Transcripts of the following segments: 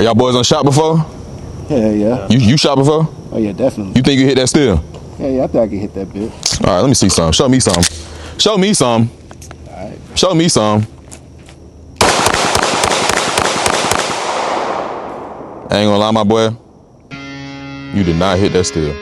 Are y'all boys on shot before? Yeah. You shot before? Oh yeah, definitely. You think you hit that still? Yeah, I think I can hit that bit. All right, let me see some. Show me some. Show me some. All right. Show me some. I ain't gonna lie, my boy. You did not hit that still.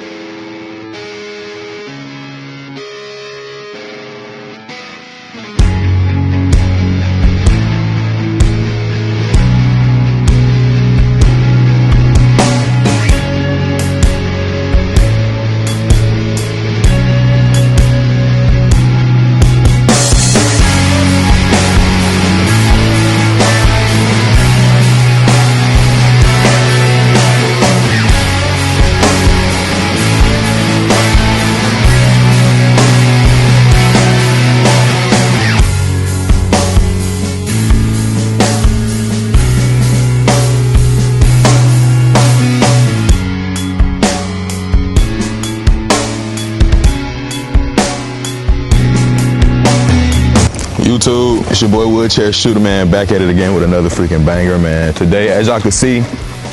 YouTube, it's your boy Wheelchair Shooter, man, back at it again with another freaking banger, man. Today, as y'all can see,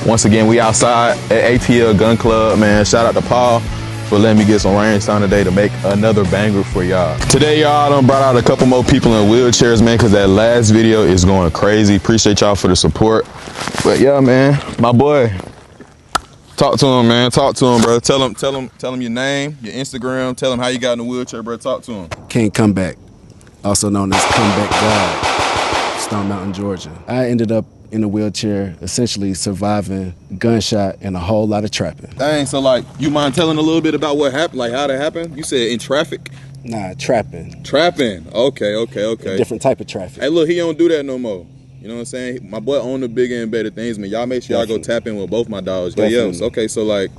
once again, we outside at ATL Gun Club, man. Shout out to Paul for letting me get some range time today to make another banger for y'all. Today, y'all done brought out a couple more people in wheelchairs, man, because that last video is going crazy. Appreciate y'all for the support. But yeah, man, my boy, talk to him, man. Talk to him, bro. Tell him your name, your Instagram. Tell him how you got in the wheelchair, bro. Talk to him. King Comeback, also known as Comeback God, Stone Mountain, Georgia. I ended up in a wheelchair, essentially surviving gunshot and a whole lot of trapping. Dang, so like, you mind telling a little bit about what happened, like how that happened? You said in traffic? Nah, trapping. Trapping, okay. A different type of traffic. Hey, look, he don't do that no more. You know what I'm saying? My boy own the bigger and better things, man. Y'all make sure y'all go tap in with both my dogs. But yeah, okay, so like,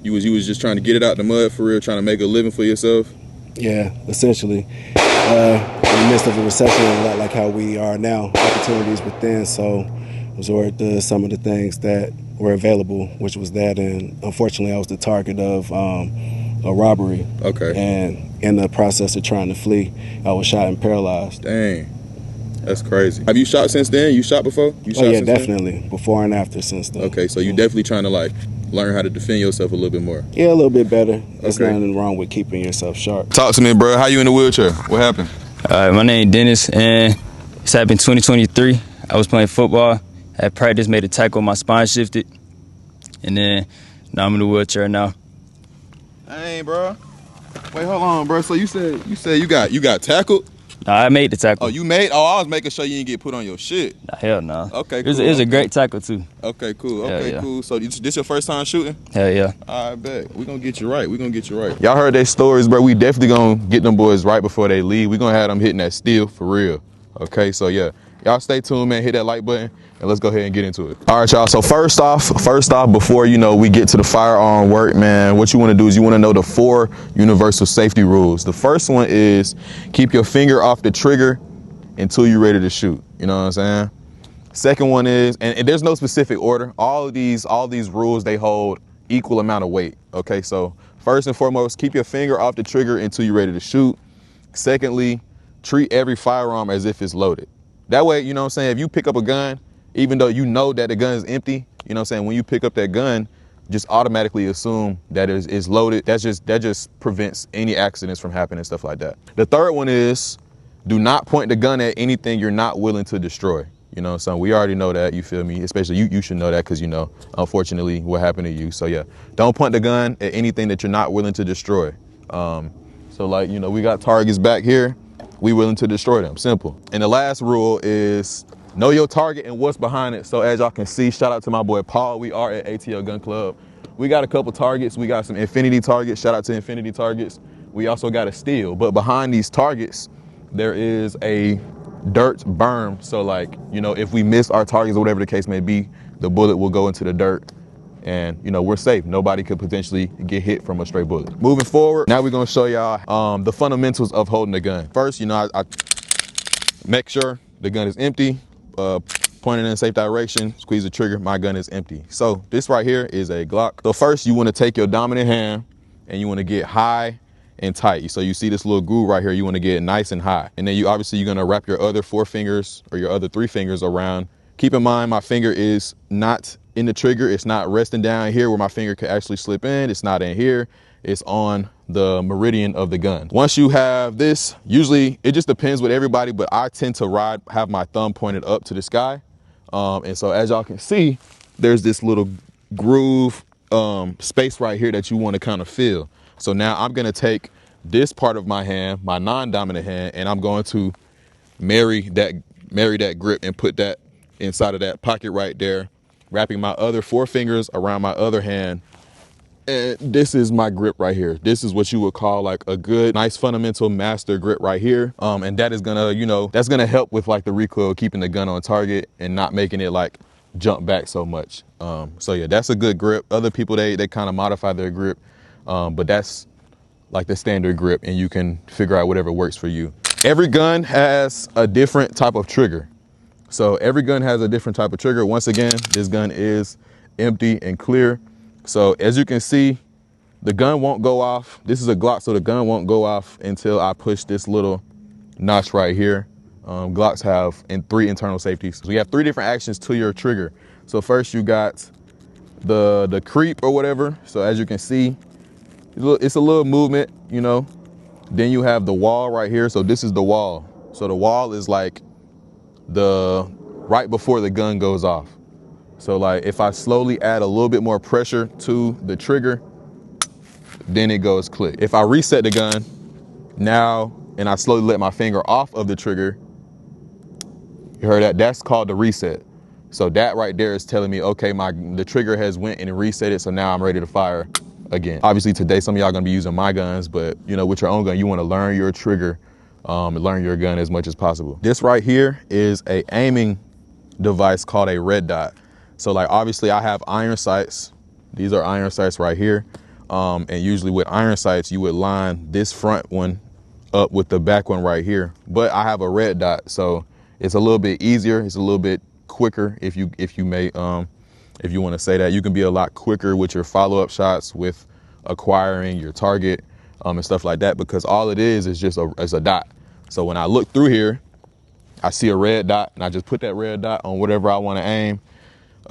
you was just trying to get it out the mud for real, trying to make a living for yourself? Yeah, essentially. In the midst of a recession, a lot like how we are now, opportunities within, so resort to some of the things that were available, which was that, and unfortunately I was the target of a robbery. Okay. And in the process of trying to flee, I was shot and paralyzed. Dang, that's crazy. Have you shot since then? You shot before? You shot yeah, since definitely, then? before and after since then. Okay, so you definitely trying to like learn how to defend yourself a little bit more. Yeah, a little bit better. There's Okay. nothing wrong with keeping yourself sharp. Talk to me, bro. How you in the wheelchair? What happened? My name is Dennis, and it's happened 2023. I was playing football. At practice, made a tackle, my spine shifted, and then now I'm in the wheelchair now. Dang, bro. Wait, hold on, bro. So you said you got tackled? Nah, I made the tackle. Oh, you made? Oh, I was making sure you didn't get put on your shit. Nah, hell no. Okay, cool. cool. It was a great tackle too. Okay, cool. Hell Okay, yeah. cool. So this your first time shooting? Hell yeah. I bet. We're gonna get you right. Y'all heard their stories, bro. We definitely gonna get them boys right before they leave. We gonna have them hitting that steel for real. Okay, so yeah. Y'all stay tuned, man. Hit that like button, and let's go ahead and get into it. All right, y'all. So first off, before we get to the firearm work, man, what you want to do is you want to know the 4 universal safety rules. The first one is keep your finger off the trigger until you're ready to shoot. You know what I'm saying? Second one is, and there's no specific order. All these rules, they hold equal amount of weight. Okay, so first and foremost, keep your finger off the trigger until you're ready to shoot. Secondly, treat every firearm as if it's loaded. That way, you know what I'm saying, if you pick up a gun, even though you know that the gun is empty, you know what I'm saying, when you pick up that gun, just automatically assume that it's loaded. That just prevents any accidents from happening and stuff like that. The third one is, do not point the gun at anything you're not willing to destroy. You know, so we already know that, you feel me? Especially you should know that because, you know, unfortunately, what happened to you. So yeah, don't point the gun at anything that you're not willing to destroy. So like, you know, we got targets back here. We willing to destroy them, simple. And the last rule is know your target and what's behind it. So as y'all can see, shout out to my boy Paul. We are at ATL Gun Club. We got a couple targets. We got some infinity targets. Shout out to infinity targets. We also got a steel, but behind these targets, there is a dirt berm. So like, you know, if we miss our targets or whatever the case may be, the bullet will go into the dirt and, you know, we're safe. Nobody could potentially get hit from a stray bullet. Moving forward, now we're gonna show y'all the fundamentals of holding a gun. First, you know, I make sure the gun is empty, pointing in a safe direction, squeeze the trigger, my gun is empty. So this right here is a Glock. So first you wanna take your dominant hand and you wanna get high and tight. So you see this little groove right here, you wanna get it nice and high. And then you're gonna wrap your other 4 fingers or your other 3 fingers around. Keep in mind, my finger is not in the trigger. It's not resting down here where my finger could actually slip in. It's not in here. It's on the meridian of the gun. Once you have this, usually it just depends with everybody, but I tend to have my thumb pointed up to the sky. And so as y'all can see, there's this little groove space right here that you want to kind of feel. So now I'm going to take this part of my hand, my non-dominant hand, and I'm going to marry that grip and put that inside of that pocket right there, wrapping my other 4 fingers around my other hand. And this is my grip right here. This is what you would call like a good, nice fundamental master grip right here. And that is gonna, you know, that's gonna help with like the recoil, keeping the gun on target and not making it like jump back so much. So yeah, that's a good grip. Other people, they kind of modify their grip, but that's like the standard grip, and you can figure out whatever works for you. Every gun has a different type of trigger. So every gun has a different type of trigger. Once again, this gun is empty and clear. So as you can see, the gun won't go off. This is a Glock, so the gun won't go off until I push this little notch right here. Glocks have 3 internal safeties. So you have 3 different actions to your trigger. So first you got the creep or whatever. So as you can see, it's a little movement, you know. Then you have the wall right here. So this is the wall. So the wall is like right before the gun goes off. So like if I slowly add a little bit more pressure to the trigger, then it goes click. If I reset the gun now and I slowly let my finger off of the trigger, you heard that? That's called the reset. So that right there is telling me, okay, the trigger has went and reset it, so now I'm ready to fire again. Obviously today some of y'all gonna be using my guns, but you know, with your own gun, you wanna learn your trigger, learn your gun as much as possible. This right here is a aiming device called a red dot. So like obviously I have iron sights. These are iron sights right here. And usually with iron sights, you would line this front one up with the back one right here. But I have a red dot, so it's a little bit easier. It's a little bit quicker, if you want to say that. You can be a lot quicker with your follow-up shots, with acquiring your target and stuff like that, because all it is just a dot. So when I look through here, I see a red dot, and I just put that red dot on whatever I want to aim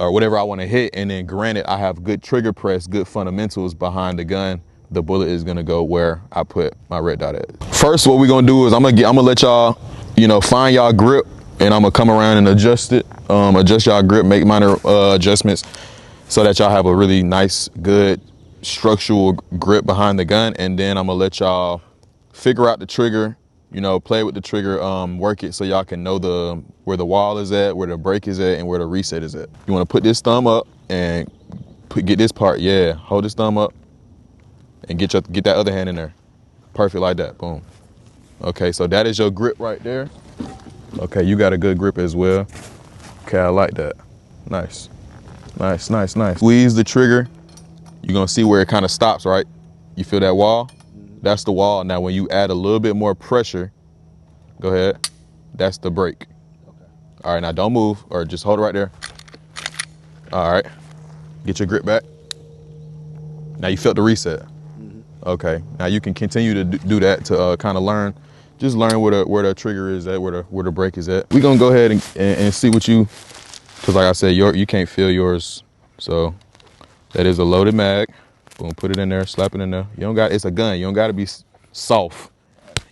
or whatever I want to hit. And then granted, I have good trigger press, good fundamentals behind the gun. The bullet is gonna go where I put my red dot at. First, what we're gonna do is I'm gonna let y'all, you know, find y'all grip, and I'm gonna come around and adjust it, adjust y'all grip, make minor adjustments so that y'all have a really nice, good structural grip behind the gun. And then I'm gonna let y'all figure out the trigger, you know, play with the trigger, work it so y'all can know where the wall is at, where the break is at, and where the reset is at. You wanna put this thumb up and get this part, yeah, hold this thumb up and get that other hand in there. Perfect, like that, boom. Okay, so that is your grip right there. Okay, you got a good grip as well. Okay, I like that. Nice, nice, nice, nice. Squeeze the trigger. You're gonna see where it kind of stops, right? You feel that wall? That's the wall. Now, when you add a little bit more pressure, go ahead. That's the break. Okay. All right, now don't move, or just hold it right there. All right, get your grip back. Now you felt the reset. Okay, now you can continue to do that to kind of learn, just learn where the trigger is at, where the break is at. We're gonna go ahead and see what you, because like I said, you can't feel yours. So that is a loaded mag. Boom, put it in there, slap it in there. It's a gun, you don't gotta be soft.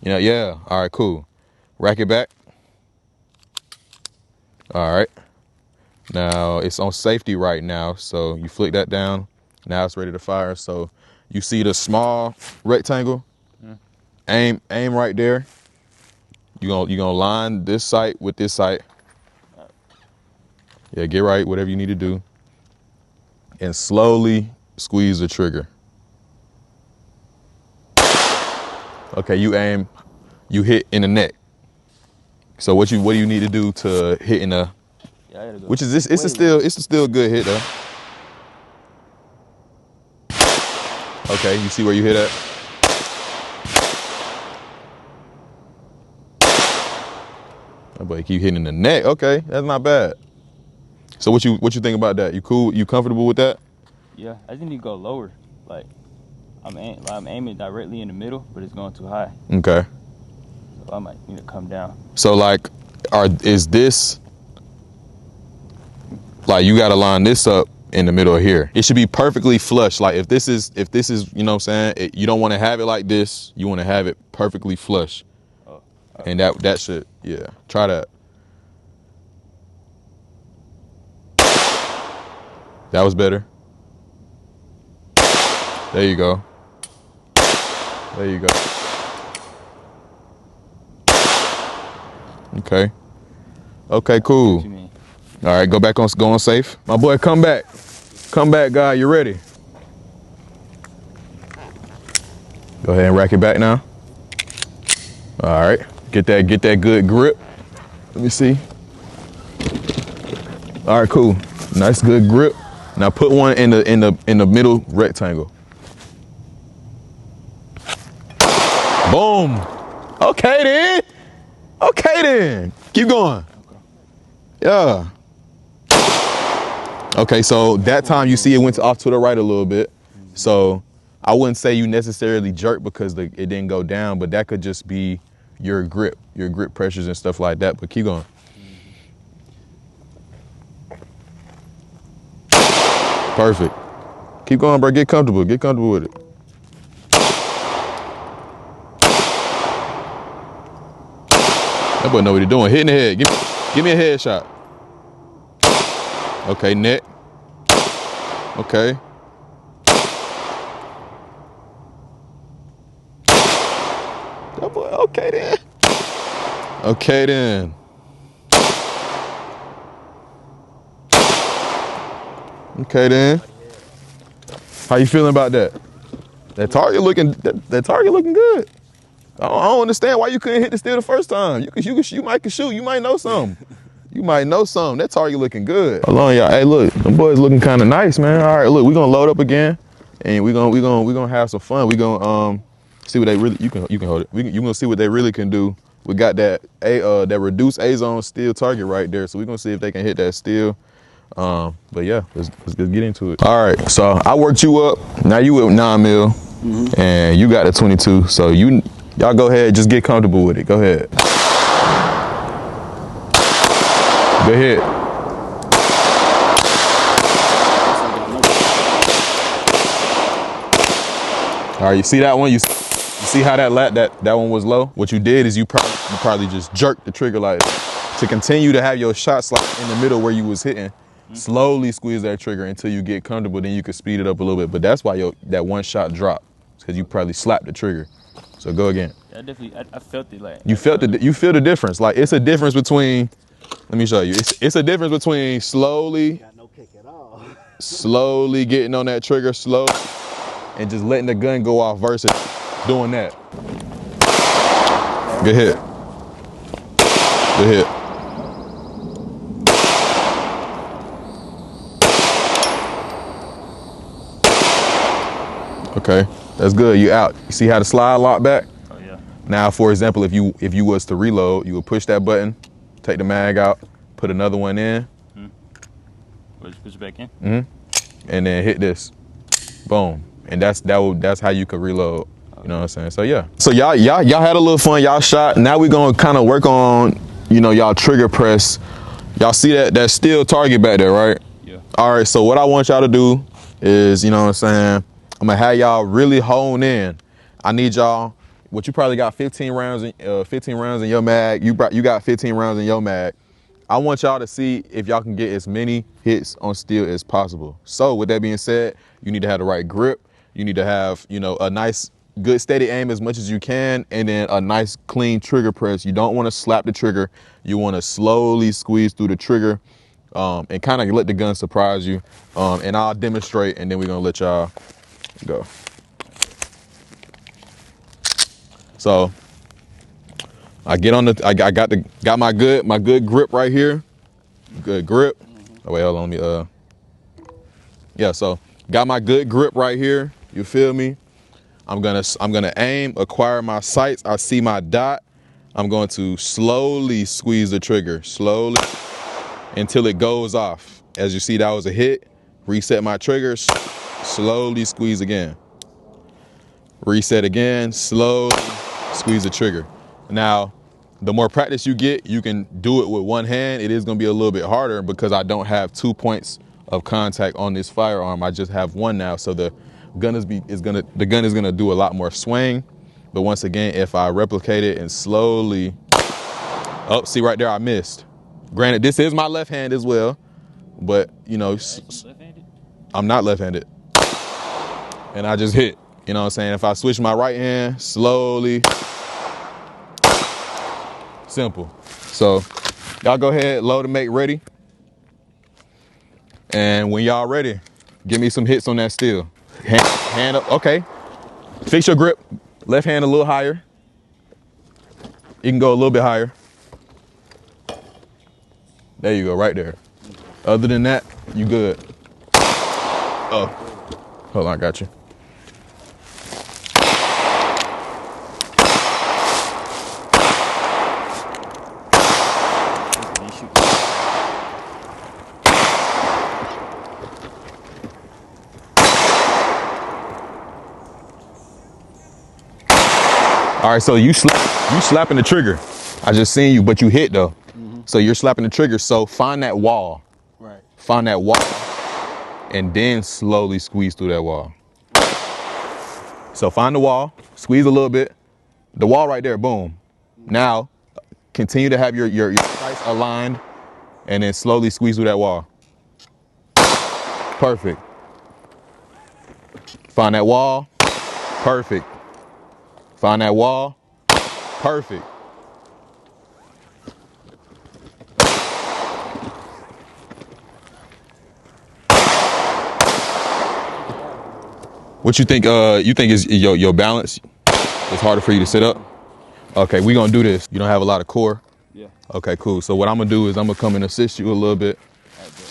You know, yeah, all right, cool. Rack it back. All right, now it's on safety right now, so you flick that down. Now it's ready to fire. So you see the small rectangle? Yeah. Aim right there. You're gonna line this sight with this sight. Yeah, get right, whatever you need to do. And slowly squeeze the trigger. Okay, you aim, you hit in the neck. So what do you need to do to hit in the, yeah, I gotta go. Which is this, it's still a good hit though. Okay, you see where you hit at? Oh boy, keep hitting the neck. Okay, that's not bad. So what you think about that? You cool? You comfortable with that? Yeah, I just need to go lower. Like I'm aiming directly in the middle, but it's going too high. Okay. So I might need to come down. So like, is this, like you gotta line this up in the middle of here. It should be perfectly flush. Like if this is, you know what I'm saying, you don't want to have it like this. You want to have it perfectly flush. And that should, yeah, try that. That was better. There you go. There you go. Okay. Okay, cool. All right, go on safe. My boy, come back. Come back, guy, you ready? Go ahead and rack it back now. All right, get that good grip. Let me see. All right, cool. Nice, good grip. Now put one in the middle rectangle. Boom. Okay then. Okay then. Keep going. Yeah. Okay, so that time you see it went off to the right a little bit. So I wouldn't say you necessarily jerk because it didn't go down, but that could just be your grip pressures and stuff like that. But keep going. Perfect. Keep going, bro. Get comfortable. Get comfortable with it. That boy know what he's doing. Hit in the head. Give me a headshot. Okay, neck. Okay. That boy, okay then. Okay then. Okay then. How you feeling about that? That target looking good. I don't understand why you couldn't hit the steel the first time. You might can shoot. You might know something. You might know something. That target looking good. Hold on, y'all. Hey, look, them boys looking kind of nice, man. All right, look, we gonna load up again, and we gonna have some fun. We gonna see what they really. You can hold it. You gonna see what they really can do. We got that reduced A zone steel target right there, so we gonna see if they can hit that steel. But yeah, let's get into it. All right, so I worked you up. Now you with 9 mil, and you got the 22. So y'all go ahead, just get comfortable with it. Go ahead. Go ahead. All right, you see that one? You see how that one was low? What you did is you probably just jerked the trigger like to continue to have your shot slot in the middle where you was hitting. Slowly squeeze that trigger until you get comfortable, then you can speed it up a little bit. But that's why that one shot dropped, because you probably slapped the trigger. So go again. Yeah, I felt it like. You feel the difference. Like it's a difference between, let me show you. It's a difference between slowly, Got no kick at all. slowly getting on that trigger slow and just letting the gun go off versus doing that. Good hit. Good hit. Okay, that's good. You out. You see how the slide lock back? Oh yeah. Now, for example, if you was to reload, you would push that button, take the mag out, put another one in. Push it back in. And then hit this. Boom. And that's how you could reload. You know what I'm saying? So yeah. So y'all had a little fun. Y'all shot. Now we're gonna kind of work on, y'all trigger press. Y'all see that steel target back there, right? Yeah. All right. So what I want y'all to do is, you know what I'm saying, I'm gonna have y'all really hone in. I need y'all. What you probably got 15 rounds in your mag. You got 15 rounds in your mag. I want y'all to see if y'all can get as many hits on steel as possible. So with that being said, you need to have the right grip. You need to have, a nice, good steady aim as much as you can, and then a nice clean trigger press. You don't want to slap the trigger. You want to slowly squeeze through the trigger and kind of let the gun surprise you. And I'll demonstrate, and then we're gonna let y'all go. So I get on I got my good grip right here. Good grip. Oh wait, hold on, let me yeah, so got my good grip right here. You feel me? I'm gonna aim, acquire my sights. I see my dot. I'm going to slowly squeeze the trigger, slowly until it goes off. As you see, that was a hit. Reset my triggers, slowly squeeze again. Reset again, slowly squeeze the trigger. Now, the more practice you get, you can do it with one hand. It is gonna be a little bit harder because I don't have 2 points of contact on this firearm. I just have one now, so the gun is gonna do a lot more swing. But once again, if I replicate it and slowly, oh, see right there, I missed. Granted, this is my left hand as well, but you know, I'm not left-handed, and I just hit. You know what I'm saying? If I switch my right hand, slowly, simple. So y'all go ahead, load and make ready. And when y'all ready, give me some hits on that steel. Hand up, okay. Fix your grip. Left hand a little higher. You can go a little bit higher. There you go, right there. Other than that, you good. Oh, hold on, I got you. All right, so you slapping the trigger. I just seen you, but you hit though. So you're slapping the trigger. So find that wall. Right. Find that wall, and then slowly squeeze through that wall. So find the wall, squeeze a little bit. The wall right there, boom. Now, continue to have your sights aligned, and then slowly squeeze through that wall. Perfect. Find that wall. Perfect. Find that wall. Perfect. What you think? You think is your balance? It's harder for you to sit up. Okay, we gonna do this. You don't have a lot of core. Yeah. Okay, cool. So what I'm gonna do is I'm gonna come and assist you a little bit.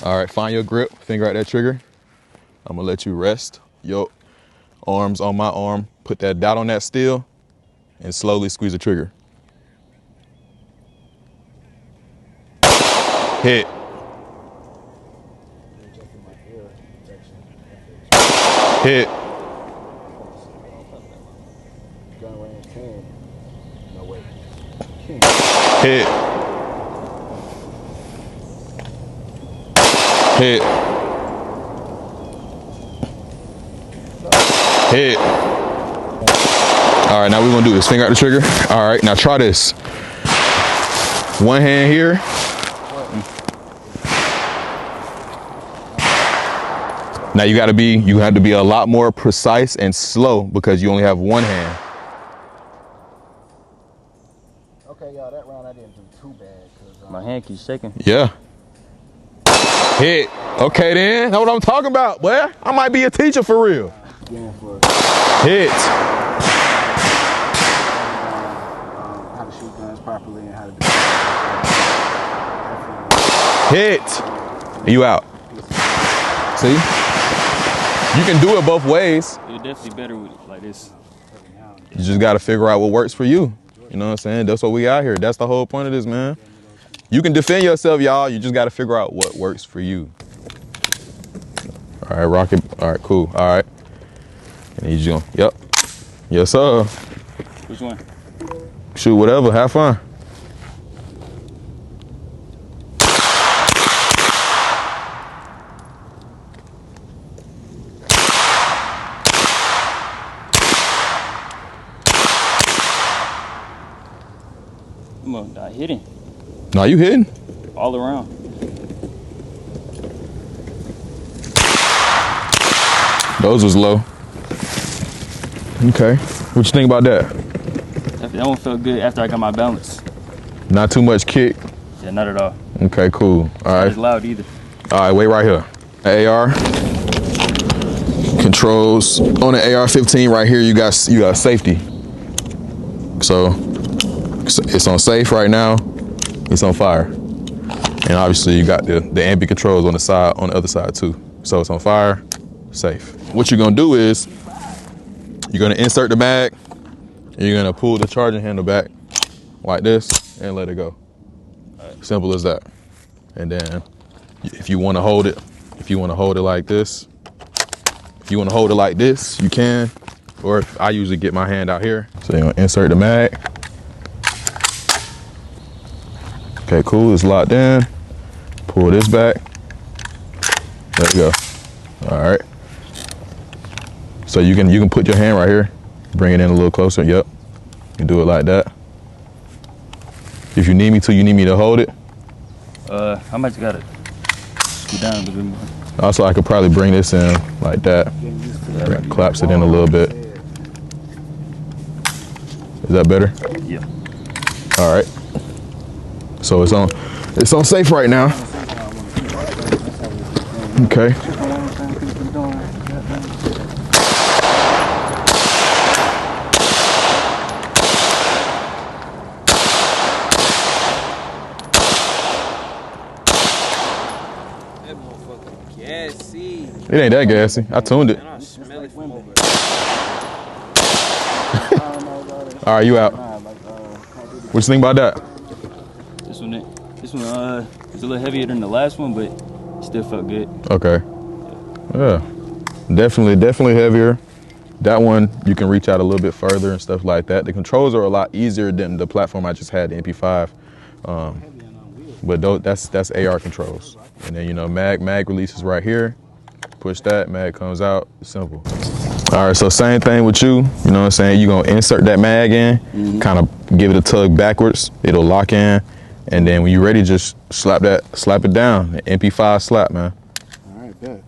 All right, find your grip. Finger out that trigger. I'm gonna let you rest your arms on my arm. Put that dot on that steel, and slowly squeeze the trigger. Hit. Hit. Hit. Hit. Hit. All right, now we're gonna do this. Finger out the trigger. All right, now try this. One hand here. Now you have to be a lot more precise and slow because you only have one hand. Okay, y'all, that round I didn't do too bad. My hand keeps shaking. Yeah. Hit. Okay then, that's what I'm talking about, boy. I might be a teacher for real. Hit. How to shoot guns properly and how to do Hit. You out. See? You can do it both ways. You're definitely better with it like this. You just got to figure out what works for you. You know what I'm saying? That's what we out here. That's the whole point of this, man. You can defend yourself, y'all. You just got to figure out what works for you. All right, Rocket. All right, cool. All right. And he's going, yep. Yes, sir. Which one? Shoot whatever. Have fun. Come on, I hitting. No, you hitting? All around. Those was low. Okay. What you think about that? That one felt good after I got my balance. Not too much kick? Yeah, not at all. Okay, cool. All right. Not as loud either. All right, wait right here. AR. Controls. On the AR-15 right here, you got safety. So it's on safe right now. It's on fire. And obviously you got the ambient controls on the other side too. So it's on fire, safe. What you're gonna do is you're gonna insert the mag and you're gonna pull the charging handle back like this and let it go. Simple as that. And then if you wanna hold it like this, you can. Or I usually get my hand out here. So you're gonna insert the mag. Okay, cool, it's locked in. Pull this back. There you go. All right. So you can put your hand right here, bring it in a little closer. Yep. You can do it like that. If you need me to hold it. I might just gotta scoot down a little bit more. Also, I could probably bring this in like that. Collapse it in a little bit. Is that better? Yeah. All right. So it's on safe right now. Okay. It ain't that gassy. I tuned it. All right, you out. What you think about that? This one is a little heavier than the last one, but still felt good. Okay. Yeah. Definitely heavier. That one, you can reach out a little bit further and stuff like that. The controls are a lot easier than the platform I just had, the MP5. But that's AR controls. And then, you know, mag releases right here. Push that, mag comes out. Simple. All right, so same thing with you. You know what I'm saying? You're gonna insert that mag in, kind of give it a tug backwards. It'll lock in. And then when you're ready, just slap it down. The MP5 slap, man. All right, bet.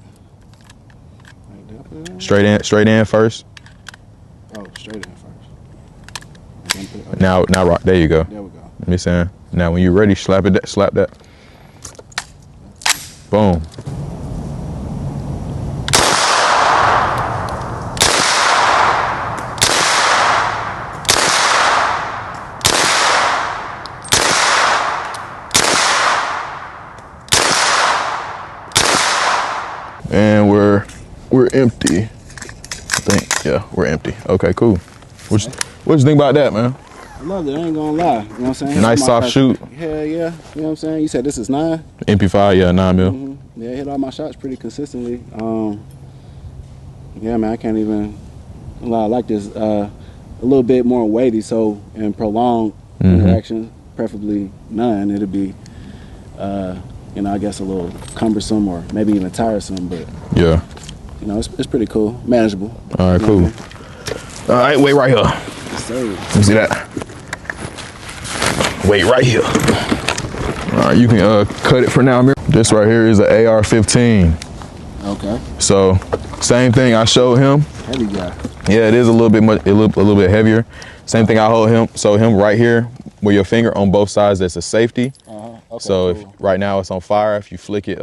Straight in first. Oh, straight in first. Now rock. There you go. There we go. Let me saying. Now when you're ready, slap that. Boom. And we're empty. I think, yeah, we're empty. Okay, cool. What you think about that, man? I love it. I ain't gonna lie. You know what I'm saying? Nice soft shoot. Yeah. You know what I'm saying? You said this is 9? MP5, yeah, 9 mil. Yeah, I hit all my shots pretty consistently. Yeah, man, I can't even lie. I like this a little bit more weighty, so in prolonged interaction, preferably none, it'll be you know, I guess a little cumbersome or maybe even tiresome, but Yeah. you know, it's pretty cool, manageable. All right, cool. All right, wait right here. Yes, sir. Let me see that. Wait right here. All right, you can cut it for now, Amir. This right here is an AR-15. Okay. So, same thing I showed him. Heavy guy. Yeah, it is a little bit heavier. Same thing I hold him. So him right here, with your finger on both sides, that's a safety. Okay, so cool. if right now it's on fire, if you flick it,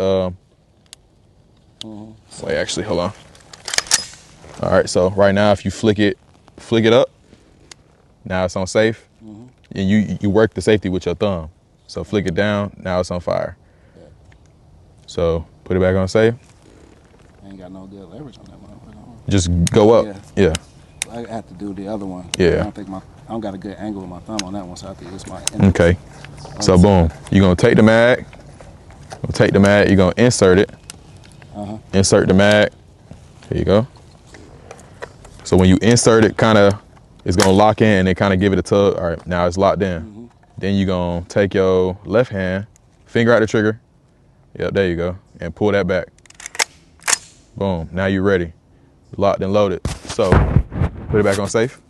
wait, actually, hold on. All right, so right now, if you flick it up, now it's on safe, and you work the safety with your thumb. So flick it down, now it's on fire. Yeah. So put it back on safe. I ain't got no good leverage on that motherfucker. Just go up. Yeah. I have to do the other one. Yeah. I don't got a good angle with my thumb on that one, so I have to use my Okay. So boom, you're gonna take the mag. You're gonna insert it. Insert the mag. There you go. So when you insert it, it's gonna lock in and then kind of give it a tug. All right, now it's locked in. Then you're gonna take your left hand, finger out the trigger. Yep, there you go. And pull that back. Boom, now you're ready. Locked and loaded. So put it back on safe.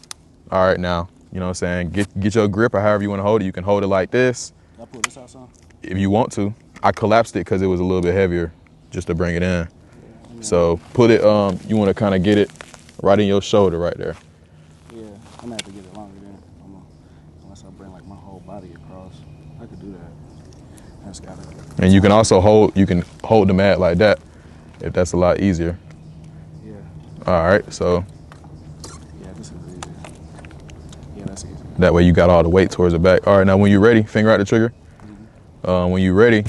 All right, now, you know what I'm saying? Get your grip or however you want to hold it. You can hold it like this. Can I pull this out, son? If you want to. I collapsed it because it was a little bit heavier just to bring it in. So put it, you want to kind of get it right in your shoulder right there. Yeah, I'm gonna have to get it longer then. Unless I bring like my whole body across. I could do that. I just gotta. And you can also hold the mat like that if that's a lot easier. Yeah. All right, so. Yeah, this is easier. Yeah, that's easier. That way you got all the weight towards the back. All right, now when you're ready, finger out the trigger. When you're ready,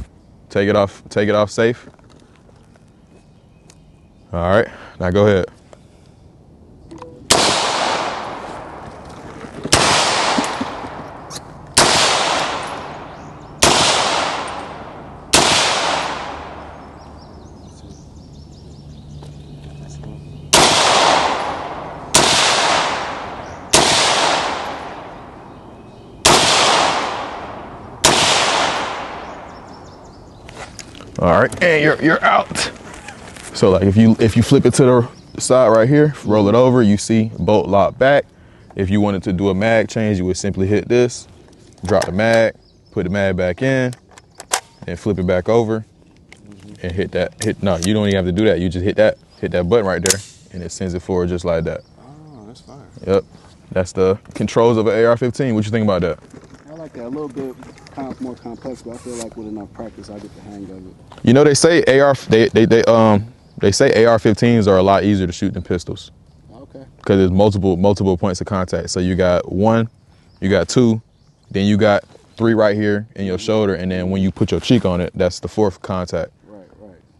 take it off safe. All right, now go ahead. All right, and you're out. So like if you flip it to the side right here, roll it over, you see bolt lock back. If you wanted to do a mag change, you would simply hit this, drop the mag, put the mag back in, and flip it back over, and hit that. No, you don't even have to do that. You just hit that button right there, and it sends it forward just like that. Oh, that's fine. Yep, that's the controls of an AR-15. What you think about that? I like that. A little bit more complex, but I feel like with enough practice, I get the hang of it. You know, they say they say AR-15s are a lot easier to shoot than pistols. Okay. Because there's multiple points of contact. So you got 1, you got 2, then you got 3 right here in your shoulder, and then when you put your cheek on it, that's the 4th contact. Right.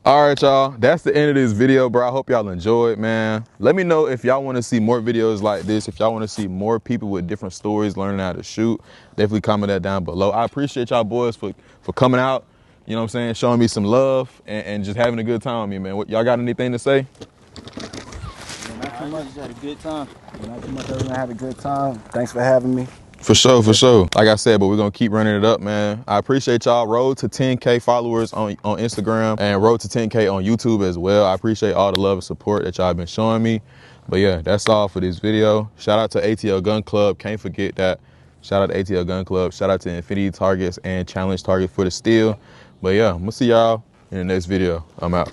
All right, y'all, that's the end of this video, bro. I hope y'all enjoyed, man. Let me know if y'all want to see more videos like this, if y'all want to see more people with different stories learning how to shoot. Definitely comment that down below. I appreciate y'all boys for coming out, you know what I'm saying, showing me some love and just having a good time with me, man. Y'all got anything to say? Not too much, just had a good time. Not too much. Everyone had a good time. Thanks for having me. For sure. Like I said, but we're going to keep running it up, man. I appreciate y'all. Road to 10K followers on Instagram and road to 10K on YouTube as well. I appreciate all the love and support that y'all been showing me. But yeah, that's all for this video. Shout out to ATL Gun Club. Can't forget that. Shout out to ATL Gun Club. Shout out to Infinity Targets and Challenge Target for the steel. But yeah, I'm going to see y'all in the next video. I'm out.